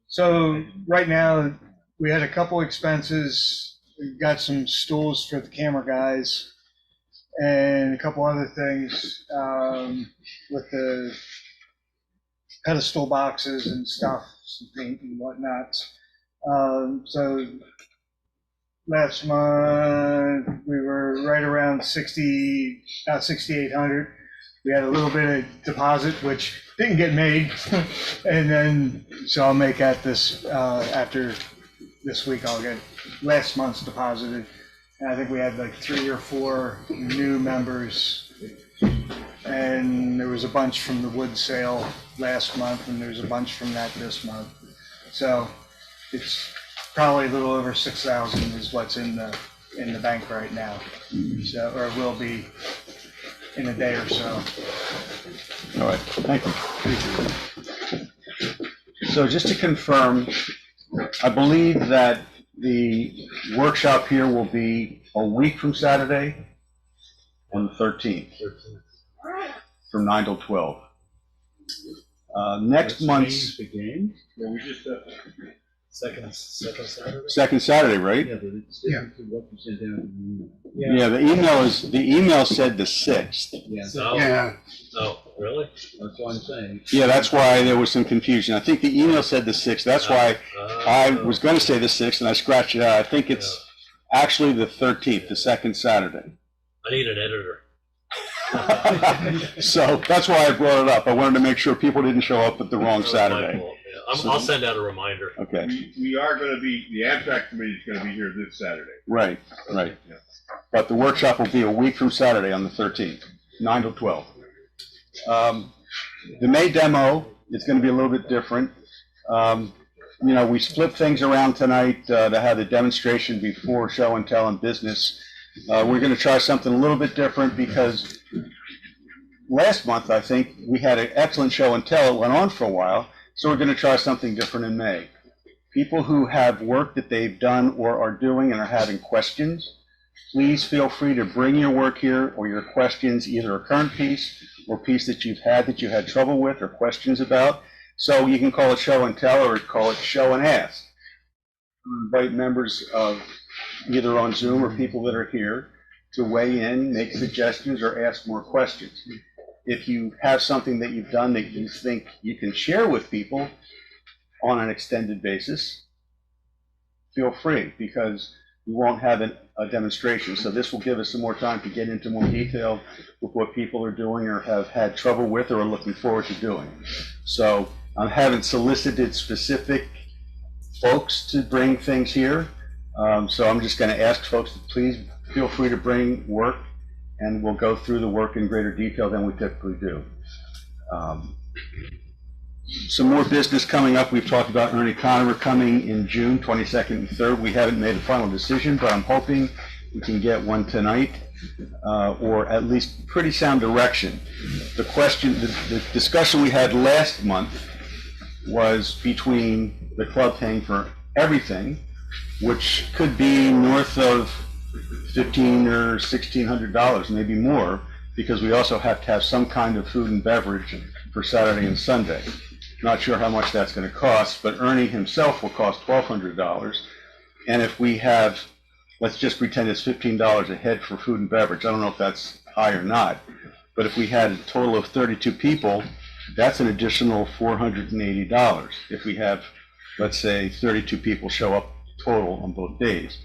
So right now we had a couple expenses. We got some stools for the camera guys and a couple other things with the pedestal boxes and stuff, some paint and whatnot. So last month we were right around 60, about 6,800. We had a little bit of deposit, which didn't get made, and then so I'll make that this after this week. I'll get last month's deposited, and I think we had like 3 or 4 new members, and there was a bunch from the wood sale last month, and there's a bunch from that this month. So it's probably a little over 6,000 is what's in the bank right now. So, or it will be in a day or so. All right, thank you. So just to confirm, I believe that the workshop here will be a week from Saturday on the 13th, from 9 till 12. Next month's the game. Yeah, we just second Saturday. Second Saturday, right? Yeah, but it's different to what you said down in the Yeah, the email said the 6th. Yeah. So, Yeah. oh, really? That's what I'm saying. Yeah, that's why there was some confusion. I think the email said the 6th. That's why I was going to say the 6th, and I scratched it out. I think it's actually the 13th, the second Saturday. I need an editor. So that's why I brought it up. I wanted to make sure people didn't show up at the wrong Saturday. Yeah. I'll send out a reminder. Okay. We are going to be, the abstract committee is going to be here this Saturday. Right, right. Yeah. But the workshop will be a week from Saturday on the 13th, 9 to 12. The May demo is going to be a little bit different. You know, we split things around tonight to have the demonstration before show and tell and business. We're going to try something a little bit different because last month, I think, we had an excellent show and tell. It went on for a while. So we're going to try something different in May. People who have work that they've done or are doing and are having questions, please feel free to bring your work here or your questions, either a current piece or piece that you've had that you had trouble with or questions about. So you can call it show and tell or call it show and ask. Invite members of either on Zoom or people that are here to weigh in, make suggestions, or ask more questions. If you have something that you've done that you think you can share with people on an extended basis, feel free, because we won't have a demonstration. So this will give us some more time to get into more detail with what people are doing or have had trouble with or are looking forward to doing. So I haven't solicited specific folks to bring things here. So I'm just going to ask folks to please feel free to bring work, and we'll go through the work in greater detail than we typically do. Some more business coming up. We've talked about Ernie Conover coming in June 22nd and 3rd. We haven't made a final decision, but I'm hoping we can get one tonight, or at least pretty sound direction. The discussion we had last month was between the club paying for everything, which could be north of $1,500 or $1,600, maybe more, because we also have to have some kind of food and beverage for Saturday and Sunday. Not sure how much that's going to cost, but Ernie himself will cost $1,200. And if we have, let's just pretend it's $15 a head for food and beverage. I don't know if that's high or not, but if we had a total of 32 people, that's an additional $480. If we have, let's say, 32 people show up total on both days.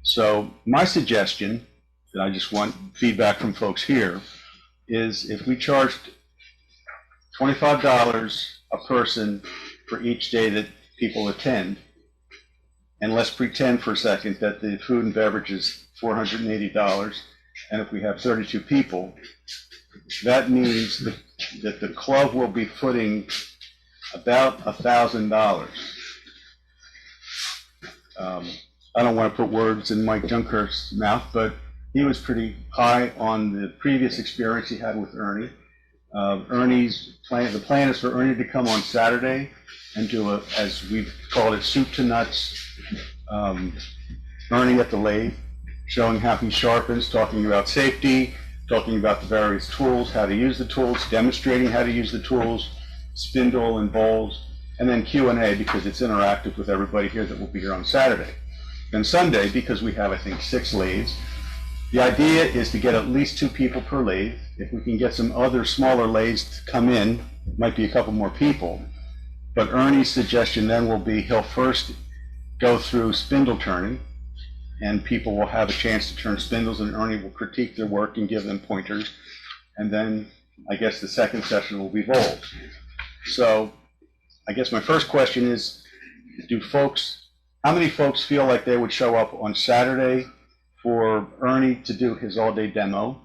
So my suggestion, and I just want feedback from folks here, is if we charged $25 a person for each day that people attend, and let's pretend for a second that the food and beverage is $480, and if we have 32 people, that means that the club will be footing about $1,000. I don't want to put words in Mike Junker's mouth, but he was pretty high on the previous experience he had with Ernie. Ernie's plan, the plan is for Ernie to come on Saturday and do as we've called it, soup to nuts, Ernie at the lathe, showing how he sharpens, talking about safety, talking about the various tools, how to use the tools, demonstrating how to use the tools, spindle and bowls, and then Q&A because it's interactive with everybody here that will be here on Saturday. Then Sunday, because we have, I think, 6 lathes, the idea is to get at least 2 people per lathe. If we can get some other smaller lathes to come in, might be a couple more people. But Ernie's suggestion then will be he'll first go through spindle turning, and people will have a chance to turn spindles, and Ernie will critique their work and give them pointers. And then I guess the second session will be bowls. So I guess my first question is, how many folks feel like they would show up on Saturday for Ernie to do his all-day demo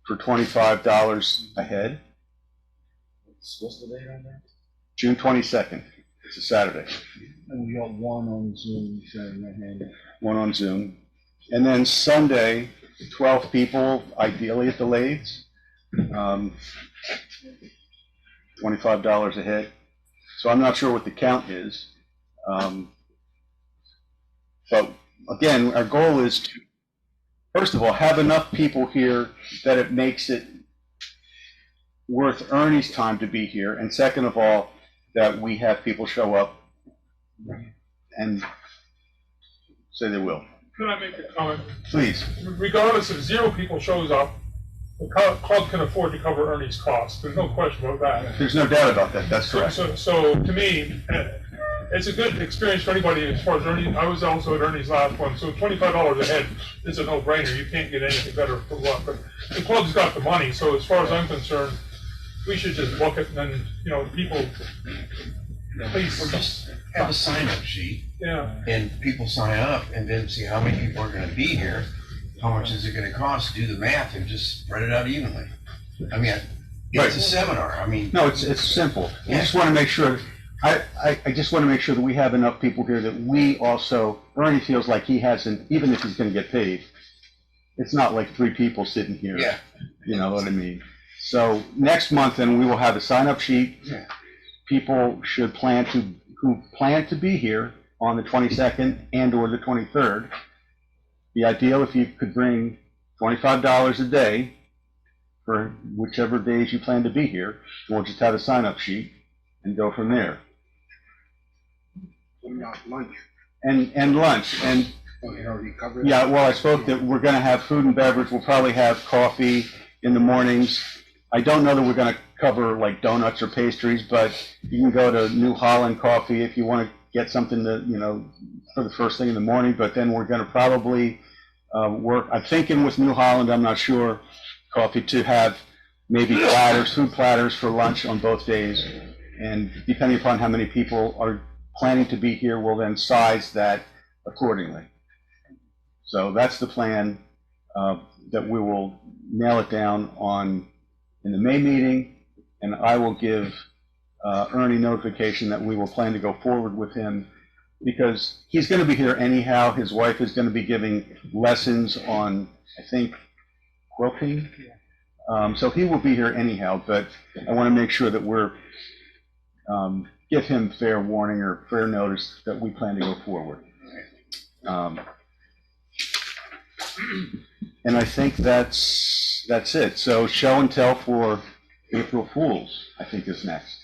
for $25 a head? What's the date on that? June 22nd. It's a Saturday. And we got one on Zoom showing their hand. One on Zoom. And then Sunday, 12 people, ideally at the lathes, $25 a head. So I'm not sure what the count is. But again, our goal is to, first of all, have enough people here that it makes it worth Ernie's time to be here. And second of all, that we have people show up and say they will. Can I make a comment? Please. Regardless if 0 people shows up, the club can afford to cover Ernie's costs. There's no question about that. There's no doubt about that. That's correct. So to me, it's a good experience for anybody as far as Ernie. I was also at Ernie's last one, so $25 a head is a no-brainer. You can't get anything better for what. But the club's got the money, so as far as I'm concerned, we should just book it, and then, people, please. Or just have a sign-up sheet, Yeah. and people sign up, and then see how many people are gonna be here, how much is it gonna cost, do the math, and just spread it out evenly. I mean, it's a seminar, I mean. No, it's simple. We just want to make sure, I just want to make sure that we have enough people here that we also, Ernie feels like he hasn't, even if he's going to get paid, it's not like 3 people sitting here. Yeah. You know what I mean? So next month, then, we will have a sign-up sheet. Yeah. People should who plan to be here on the 22nd and or the 23rd. The ideal, if you could bring $25 a day for whichever days you plan to be here, we'll just have a sign-up sheet and go from there. Lunch. And lunch, and Oh, you already covered? yeah, well, I spoke that we're gonna have food and beverage. We'll probably have coffee in the mornings. I don't know that we're gonna cover like donuts or pastries, but you can go to New Holland Coffee if you want to get something to, for the first thing in the morning, but then we're gonna probably work, I'm thinking with New Holland, I'm not sure, coffee, to have maybe food platters for lunch on both days. And depending upon how many people are planning to be here, we'll then size that accordingly. So that's the plan, that we will nail it down in the May meeting, and I will give Ernie notification that we will plan to go forward with him, because he's going to be here anyhow. His wife is going to be giving lessons on, I think, quilting. So he will be here anyhow, but I want to make sure that we're, give him fair warning or fair notice that we plan to go forward. And I think that's it. So show and tell for April Fools, I think, is next.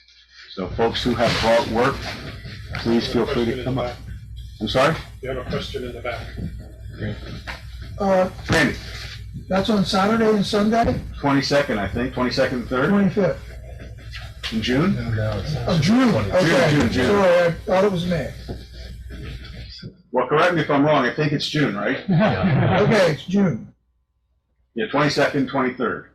So folks who have brought work, please feel free to come up. I'm sorry? You have a question in the back. Randy, That's on Saturday and Sunday? 22nd, I think, 22nd and 3rd 25th in June? of June. Okay. June. Sorry, I thought it was May. Well, correct me if I'm wrong, I think it's June, right? Okay, it's June. Yeah, 22nd, 23rd.